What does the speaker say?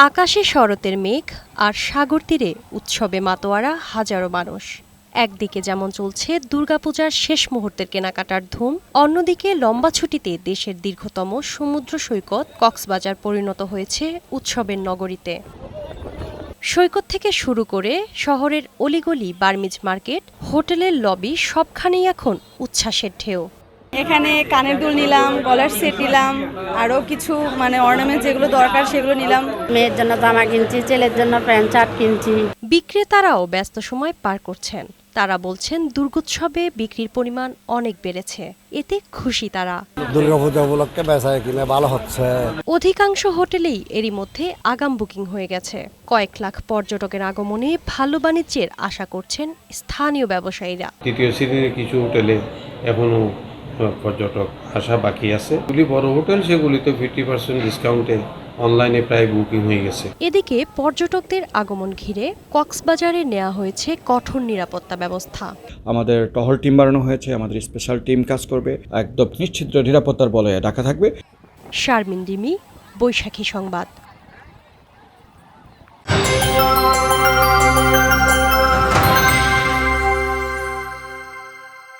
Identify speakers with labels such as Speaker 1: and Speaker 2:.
Speaker 1: আকাশে শরতের মেঘ আর সাগর তীরে উৎসবে মাতোয়ারা হাজারো মানুষ। একদিকে যেমন চলছে দুর্গাপূজার শেষ মুহূর্তের কেনাকাটার ধুম, অন্যদিকে লম্বা ছুটিতে দেশের দীর্ঘতম সমুদ্র সৈকত কক্সবাজার পরিণত হয়েছে উৎসবের নগরীতে। সৈকত থেকে শুরু করে শহরের অলিগলি, বার্মিজ মার্কেট, হোটেলের লবি সবখানেই এখন উচ্ছ্বাসের ঢেউ।
Speaker 2: এখানে কানের দুল নিলাম, গলার সেট নিলাম, আরও কিছু অর্নামেন্ট যেগুলো দরকার সেগুলো নিলাম।
Speaker 3: মেয়ের জন্য জামা কিনছি, ছেলের জন্য প্যান্ট শার্ট কিনছি।
Speaker 1: বিক্রেতারাও ব্যস্ত সময় পার করছেন। তারা বলছেন দুর্গোৎসবে বিক্রির পরিমাণ অনেক বেড়েছে, এতে খুশি তারা।
Speaker 4: দুর্গাপূজা উপলক্ষে বেচা কিনে ভালো হচ্ছে।
Speaker 1: অধিকাংশ হোটেলেই এরই মধ্যে আগাম বুকিং হয়ে গেছে। কয়েক লাখ পর্যটকের আগমনে ভালো বাণিজ্যের আশা করছেন স্থানীয় ব্যবসায়ীরা।
Speaker 5: তৃতীয় শ্রেণীর কিছু হোটেলে এখনো পর্যটক আসা বাকি আছে। যেগুলি বড় হোটেল সেগুলিতে 50% ডিসকাউন্টে অনলাইনে প্রায় বুকিং হয়ে গেছে।
Speaker 1: এদিকে পর্যটকদের আগমন ঘিরে কক্সবাজারে নেওয়া হয়েছে কঠোর নিরাপত্তা ব্যবস্থা।
Speaker 6: আমাদের টহল টিম বানানো হয়েছে, আমাদের স্পেশাল টিম কাজ করবে, একদম নিশ্চিত নিরাপত্তার বলয়ে ঢাকা থাকবে।
Speaker 1: শারমিন রিমি, বৈশাখী সংবাদ।